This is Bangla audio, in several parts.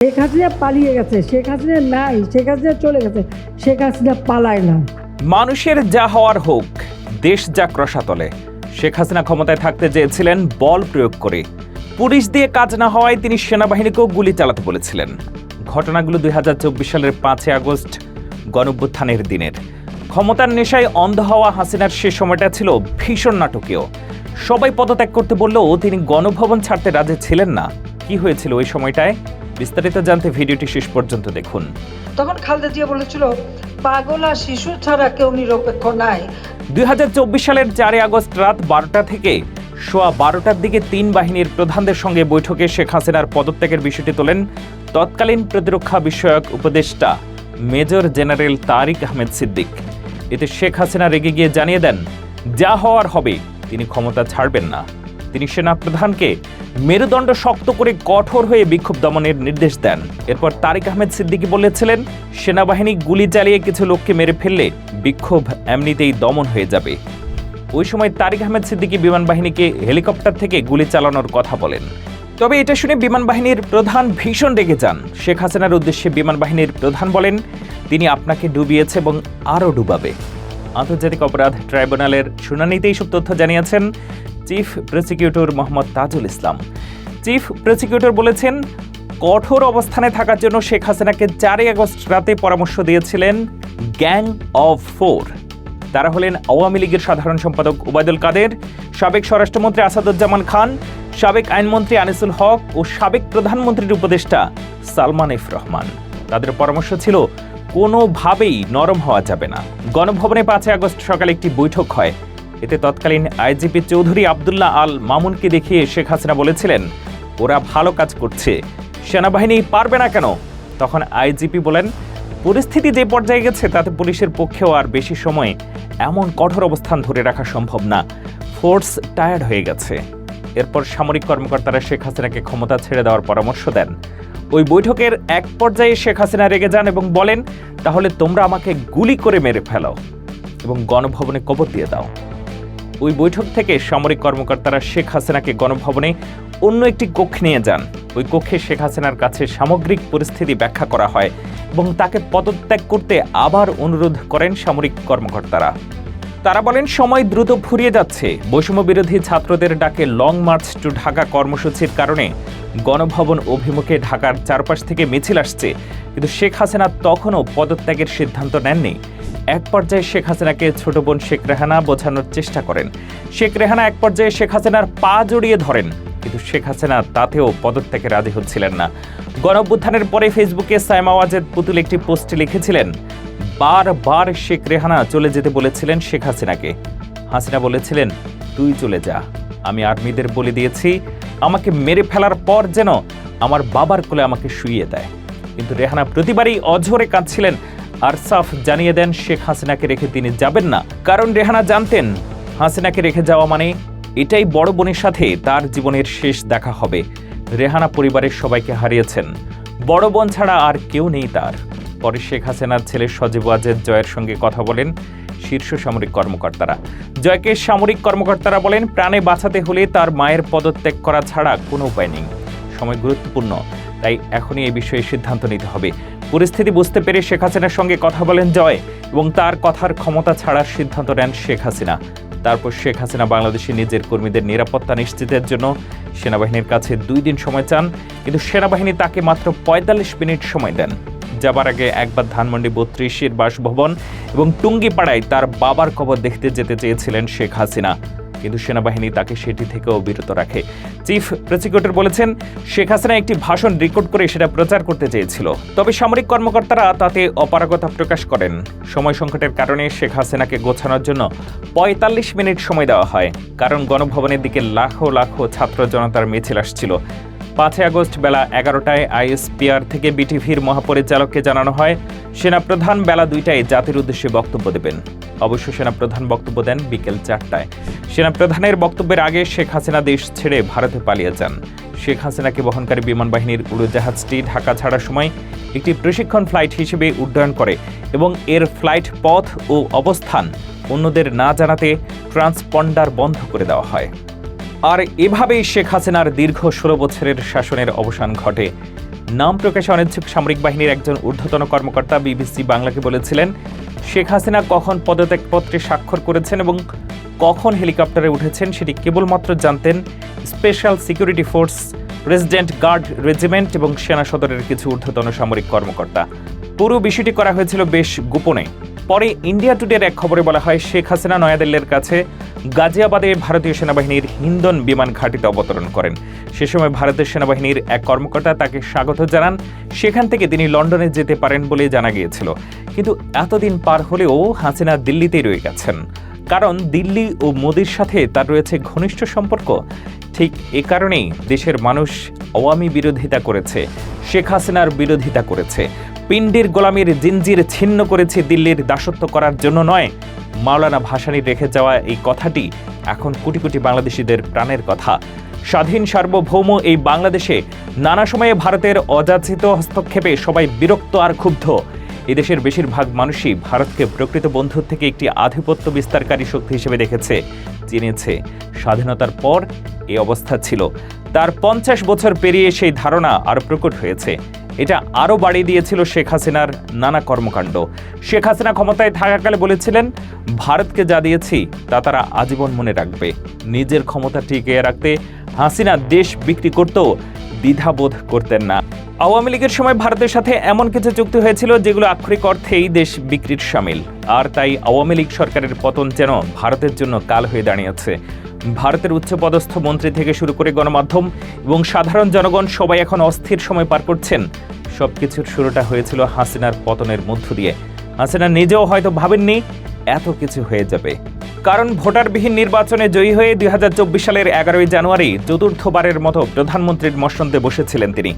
শেখ হাসিনা পালিয়ে গেছে, শেখ হাসিনা নাই, শেখ হাসিনা চলে গেছে, শেখ হাসিনা পালায় না। মানুষের যা হওয়ার হোক, দেশ যা রসাতলে। শেখ হাসিনা ক্ষমতায় থাকতে চেয়েছিলেন বল প্রয়োগ করে। পুলিশ দিয়ে কাজ না হওয়ায় তিনি সেনাবাহিনীকেও গুলি চালাতে বলেছিলেন। ঘটনাগুলো 2024 সালের 5 আগস্ট গণঅভ্যুত্থানের দিনের। ক্ষমতার নেশায় অন্ধ হওয়া হাসিনার সে সময়টা ছিল ভীষণ নাটকীয়। সবাই পদত্যাগ করতে বললেও তিনি গণভবন ছাড়তে রাজি ছিলেন না। কি হয়েছিল ওই সময়টায়, বিস্তারিত জানতে ভিডিওটি শেষ পর্যন্ত দেখুন। তখন খালেদা জিয়া বলেছিল, পাগল আর শিশু ছাড়া কেউ নিরপেক্ষ নাই। 2024 সালের 4 আগস্ট রাত 12টা থেকে সোয়া 12টার দিকে 3 বাহিনীর প্রধানদের সঙ্গে বৈঠকে শেখ হাসিনার পদত্যাগের বিষয়টি তোলেন তৎকালীন প্রতিরক্ষা বিষয়ক উপদেষ্টা মেজর জেনারেল তারিক আহমেদ সিদ্দিক। এতে শেখ হাসিনা রেগে গিয়ে জানিয়ে দেন, যা হওয়ার হবে, তিনি ক্ষমতা ছাড়বেন না। তিনি সেনাপ্রধানকে মেরুদণ্ড শক্ত করে কঠোর হয়ে বিক্ষোভ দমনের নির্দেশ দেন। এরপর তারিক আহমেদ সিদ্দিকী বলেছিলেন, সেনাবাহিনী গুলি চালিয়ে কিছু লোককে মেরে ফেললে বিক্ষোভ এমনিতেই দমন হয়ে যাবে। ওই সময় তারিক আহমেদ সিদ্দিকী বিমান বাহিনীকে হেলিকপ্টার থেকে গুলি চালানোর কথা বলেন। তবে এটা শুনে বিমান বাহিনীর প্রধান ভীষণ রেগে যান। শেখ হাসিনার উদ্দেশ্যে বিমান বাহিনীর প্রধান বলেন, তিনি আপনাকে ডুবিয়েছে এবং আরও ডুবাবে। আন্তর্জাতিক অপরাধ ট্রাইব্যুনালের শুনানিতে এইসব তথ্য জানিয়েছেন chief prosecutor Mohammad Tajul Islam. Chief prosecutor বলেছেন, কঠোর অবস্থানে থাকার জন্য শেখ হাসিনাকে 4 আগস্ট রাতে পরামর্শ দিয়েছিলেন গ্যাং অফ 4। তারা হলেন আওয়ামী লীগের সাধারণ সম্পাদক ওবায়দুল কাদের, সাবেক স্বরাষ্ট্রমন্ত্রী আসাদুজ্জামান খান, সাবেক আইনমন্ত্রী আনিসুল হক ও সাবেক প্রধানমন্ত্রীর উপদেষ্টা সালমান এফ রহমান। তাদের পরামর্শ ছিল, কোনোভাবেই নরম হওয়া যাবে না। গণভবনে 5 আগস্ট সকালে একটি বৈঠক হয়। এতে তৎকালীন আইজিপি চৌধুরী আবদুল্লাহ আল মামুনকে দেখিয়ে শেখ হাসিনা বলেছিলেন, ওরা ভালো কাজ করছে, সেনাবাহিনী পারবে না কেন? তখন আইজিপি বলেন, পরিস্থিতি যে পর্যায়ে গেছে তাতে পুলিশের পক্ষেও আর বেশি সময় এমন কঠোর অবস্থান ধরে রাখা সম্ভব না, ফোর্স টায়ার্ড হয়ে গেছে। এরপর সামরিক কর্মকর্তারা শেখ হাসিনাকে ক্ষমতা ছেড়ে দেওয়ার পরামর্শ দেন। ওই বৈঠকের এক পর্যায়ে শেখ হাসিনা রেগে যান এবং বলেন, তাহলে তোমরা আমাকে গুলি করে মেরে ফেলো এবং গণভবনে কবর দিয়ে দাও। ওই বৈঠক থেকে সামরিক কর্মকর্তারা শেখ হাসিনাকে গণভবনে অন্য একটি কক্ষে নিয়ে যান। ওই কক্ষে শেখ হাসিনার কাছে সামগ্রিক পরিস্থিতি ব্যাখ্যা করা হয় এবং তাকে পদত্যাগ করতে আবার অনুরোধ করেন সামরিক কর্মকর্তারা। তারা বলেন, সময় দ্রুত ফুরিয়ে যাচ্ছে। বৈষম্য বিরোধী ছাত্রদের ডাকে লং মার্চ টু ঢাকা কর্মসূচির কারণে গণভবন অভিমুখে ঢাকার চারপাশ থেকে মিছিল আসছে, কিন্তু শেখ হাসিনা তখনও পদত্যাগের সিদ্ধান্ত নেননি। এক পর্যায়ে শেখ হাসিনাকে ছোট বোন শেখ রেহানা বোঝানোর চেষ্টা করেন। শেখ রেহানা এক পর্যায়ে শেখ হাসিনার পা জড়িয়ে ধরেন, কিন্তু শেখ হাসিনা তাতেও পদত্যাগে রাজি হচ্ছিলেন না। গণঅভ্যুত্থানের পরে ফেসবুকে সাইমা ওয়াজেদ পুতুল একটি পোস্টে লিখেছিলেন, বারবার শেখ রেহানা চলে যেতে বলেছিলেন শেখ হাসিনাকে। হাসিনা বলেছিলেন, তুই চলে যা, আমি আর্মিদের বলে দিয়েছি আমাকে মেরে ফেলার পর যেন আমার বাবার কোলে আমাকে শুইয়ে দেয়। কিন্তু রেহানা প্রতিবারই অঝরে কাঁদছিলেন। আরসাফ জানিয়ে দেন, শেখ হাসিনাকে রেখে তিনি যাবেন না, কারণ রেহানা জানতেন হাসিনাকে রেখে যাওয়া মানে এটাই বড় বোনের সাথে তার জীবনের শেষ দেখা হবে। রেহানা পরিবারের সবাইকে হারিয়েছেন, বড় বোন ছাড়া আর কেউ নেই তার। পরে শেখ হাসিনার ছেলে সজীব ওয়াজেদ জয়ের সঙ্গে কথা বলেন শীর্ষ সামরিক কর্মকর্তারা। জয়কে সামরিক কর্মকর্তারা বলেন, প্রাণে বাঁচাতে হলে তার মায়ের পদত্যাগ করা ছাড়া কোনো উপায় নেই। সময় গুরুত্বপূর্ণ, তাই এখনই এই বিষয়ে সিদ্ধান্ত নিতে হবে। পরিস্থিতি বুঝতে পেরে শেখ হাসিনার সঙ্গে কথা বলেন জয় এবং তার কথার ক্ষমতা ছাড়ার সিদ্ধান্ত নেন শেখ হাসিনা। তারপর শেখ হাসিনা বাংলাদেশে নিজের কর্মীদের নিরাপত্তা নিশ্চিতের জন্য সেনাবাহিনীর কাছে 2 দিন সময় চান, কিন্তু সেনাবাহিনী তাকে মাত্র 45 মিনিট সময় দেন। যাবার আগে একবার ধানমন্ডি 32-এর বাসভবন এবং টুঙ্গিপাড়ায় তার বাবার কবর দেখতে যেতে চেয়েছিলেন শেখ হাসিনা, কিন্তু সেনাবাহিনী তাকে সেটি থেকেও বিরত রাখে। চিফ প্রসিকিউটর বলেছেন, শেখ হাসিনা একটি ভাষণ রেকর্ড করে সেটা প্রচার করতে চেয়েছিল, তবে সামরিক কর্মকর্তারা তাতে অপারগতা প্রকাশ করেন। সময় সংকটের কারণে শেখ হাসিনাকে গোছানোর জন্য 45 মিনিট সময় দেওয়া হয়, কারণ গণভবনের দিকে লাখো লাখো ছাত্র জনতার মিছিল আসছিল। 5 আগস্ট বেলা 11টায় আইএসপিআর থেকে বিটিভির মহাপরিচালককে জানানো হয়, সেনাপ্রধান বেলা 2টায় জাতির উদ্দেশ্যে বক্তব্য দেবেন। অবশ্য সেনাপ্রধান বক্তব্য দেন বিকেল 4টায়। সেনাপ্রধানের বক্তব্যের আগে শেখ হাসিনা দেশ ছেড়ে ভারতে পালিয়ে যান। শেখ হাসিনাকে বহনকারী বিমান বাহিনীর উড়োজাহাজটি ঢাকা ছাড়ার সময় একটি প্রশিক্ষণ ফ্লাইট হিসেবে উড্ডয়ন করে এবং এর ফ্লাইট পথ ও অবস্থান অন্যদের না জানাতে ট্রান্সপন্ডার বন্ধ করে দেওয়া হয়। আর এভাবেই শেখ হাসিনার দীর্ঘ 16 বছরের শাসনের অবসান ঘটে। নাম প্রকাশে অনিচ্ছুক সামরিক বাহিনীর একজন ঊর্ধ্বতন কর্মকর্তা বিবিসি বাংলাকে বলেছিলেন, শেখ হাসিনা কখন পদত্যাগপত্রে স্বাক্ষর করেছেন এবং কখন হেলিকপ্টারে উঠেছেন সেটি কেবলমাত্র জানতেন special security force, president guard regiment এবং সেনা সদরের কিছু ঊর্ধ্বতন সামরিক কর্মকর্তা। পুরো বিষয়টি করা হয়েছিল বেশ গোপনে। পরে ইন্ডিয়া টুডের এক খবরে বলা হয়, শেখ হাসিনা নয়াদিল্লির কাছে গাজিয়াবাদে ভারতীয় সেনাবাহিনীর হিন্দন বিমান ঘাঁটিতে অবতরণ করেন। সে সময় ভারতের সেনাবাহিনীর এক কর্মকর্তা তাকে স্বাগত জানান। সেখান থেকে তিনি লন্ডনে যেতে পারেন বলে জানা গিয়েছিল। কিন্তু এতদিন পার হলেও হাসিনা দিল্লিতেই রয়ে গেছেন, কারণ দিল্লি ও মোদির সাথে তার রয়েছে ঘনিষ্ঠ সম্পর্ক। ঠিক এ কারণেই দেশের মানুষ আওয়ামী বিরোধিতা করেছে, শেখ হাসিনার বিরোধিতা করেছে। পিন্ডির গোলামির জিঞ্জির ছিন্ন করেছে দিল্লির দাসত্ব করার জন্য নয়। মাওলানা ভাসানীর রেখে যাওয়া এই কথাটি এখন কোটি কোটি বাংলাদেশিদের প্রাণের কথা। স্বাধীন সার্বভৌম এই বাংলাদেশে নানা সময়ে ভারতের অযাচিত হস্তক্ষেপে সবাই বিরক্ত আর ক্ষুব্ধ। এদেশের বেশিরভাগ মানুষই ভারতকে প্রকৃত বন্ধুর থেকে একটি আধিপত্য বিস্তারকারী শক্তি হিসেবে দেখেছে, চিনেছে। স্বাধীনতার পর এই অবস্থা ছিল। তার 50 বছর পেরিয়ে সেই ধারণা আরও প্রকট হয়েছে। এটা আরও বাড়িয়ে দিয়েছিল শেখ হাসিনার নানা কর্মকাণ্ড। শেখ হাসিনা ক্ষমতায় থাকাকালে বলেছিলেন, ভারতকে যা দিয়েছি তা তারা আজীবন মনে রাখবে। নিজের ক্ষমতা টিকিয়ে রাখতে হাসিনা দেশ বিক্রি করতেও দ্বিধাবোধ করতেন না। আওয়ামী লীগের সময় ভারতের সাথে এমন কিছু চুক্তি হয়েছিল যেগুলো আক্ষরিক অর্থেই দেশ বিক্রির শামিল। আর তাই আওয়ামী লীগ সরকারের পতন যেন ভারতের জন্য কাল হয়ে দাঁড়িয়েছে। ভারতের উচ্চপদস্থ মন্ত্রী থেকে শুরু করে গণমাধ্যম এবং সাধারণ জনগণ সবাই এখন অস্থির সময় পার করছেন। সবকিছুর শুরুটা হয়েছিল হাসিনার পতনের মধ্য দিয়ে। হাসিনা নিজেও হয়তো ভাবেননি এত কিছু হয়ে যাবে, কারণ ভোটারবিহীন নির্বাচনে জয়ী হয়ে 2024 সালের 11ই জানুয়ারি চতুর্থবারের মতো প্রধানমন্ত্রীর মসনদে বসেছিলেন তিনি।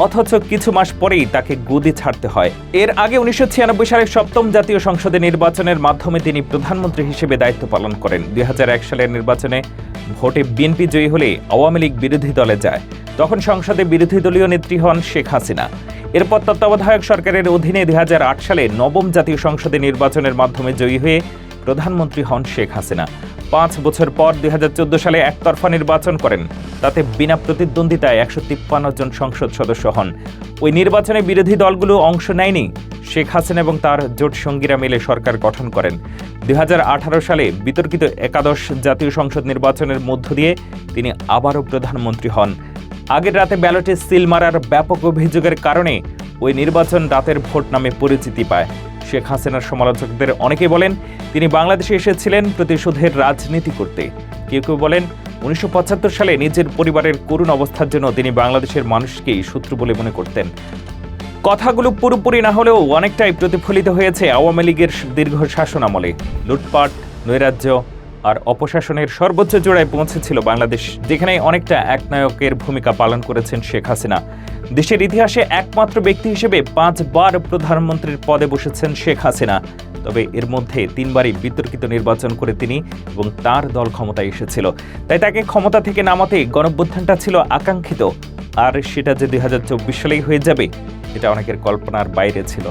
অথচ কিছু মাস পরেই তাকে গদি ছাড়তে হয়। এর আগে 1996 সালের 7ম জাতীয় সংসদে নির্বাচনের মাধ্যমে তিনি প্রধানমন্ত্রী হিসেবে দায়িত্ব পালন করেন। 2001 সালের নির্বাচনে ভোটে বিএনপি জয়ী হলে আওয়ামী লীগ বিরোধী দলে যায়। তখন সংসদে বিরোধী দলীয় নেত্রী হন শেখ হাসিনা। এরপর তত্ত্বাবধায়ক সরকারের অধীনে 2008 সালে 9ম জাতীয় সংসদে নির্বাচনের মাধ্যমে জয়ী হয়ে প্রধানমন্ত্রী হন শেখ হাসিনা। 5 বছর পর 2014 সালে একতরফা নির্বাচন করেন। তাতে বিনা প্রতিদ্বন্দ্বিতায় 153 জন সংসদ সদস্য হন। ওই নির্বাচনে বিরোধী দলগুলো অংশ নেয়নি। শেখ হাসিনা এবং তার জোট সঙ্গীরা মিলে সরকার গঠন করেন। 2018 সালে বিতর্কিত একাদশ জাতীয় সংসদ নির্বাচনের মধ্য দিয়ে তিনি আবারও প্রধানমন্ত্রী হন। আগের রাতে ব্যালটে সিল মারার ব্যাপক অভিযোগের কারণে ওই নির্বাচন রাতের ভোট নামে পরিচিতি পায়। শেখ হাসিনার সমালোচকদের অনেকে বলেন তিনি বাংলাদেশে এসেছিলেন প্রতিশোধের রাজনীতি করতে। কেউ কেউ বলেন 1975 সালে নিজের পরিবারের করুণ অবস্থার জন্য তিনি বাংলাদেশের মানুষকেই শত্রু বলে মনে করতেন। কথাগুলো পুরোপুরি না হলেও অনেকটাই প্রতিফলিত হয়েছে আওয়ামী লীগের দীর্ঘ শাসনামলে। লুটপাট, নৈরাজ্য আর অপশাসনের সর্বোচ্চ জোড়ায় পৌঁছেছিল বাংলাদেশ, যেখানে অনেকটা একনায়কের ভূমিকা পালন করেছেন শেখ হাসিনা। দেশের ইতিহাসে একমাত্র ব্যক্তি হিসেবে 5 বার প্রধানমন্ত্রীর পদে বসেছেন শেখ হাসিনা। তবে এর মধ্যে 3 বারই বিতর্কিত নির্বাচন করে তিনি এবং তার দল ক্ষমতায় এসেছিল। তাই তাকে ক্ষমতা থেকে নামাতে গণঅভ্যুত্থানটা ছিল আকাঙ্ক্ষিত। আর সেটা যে 2024 সালেই হয়ে যাবে, এটা অনেকের কল্পনার বাইরে ছিল।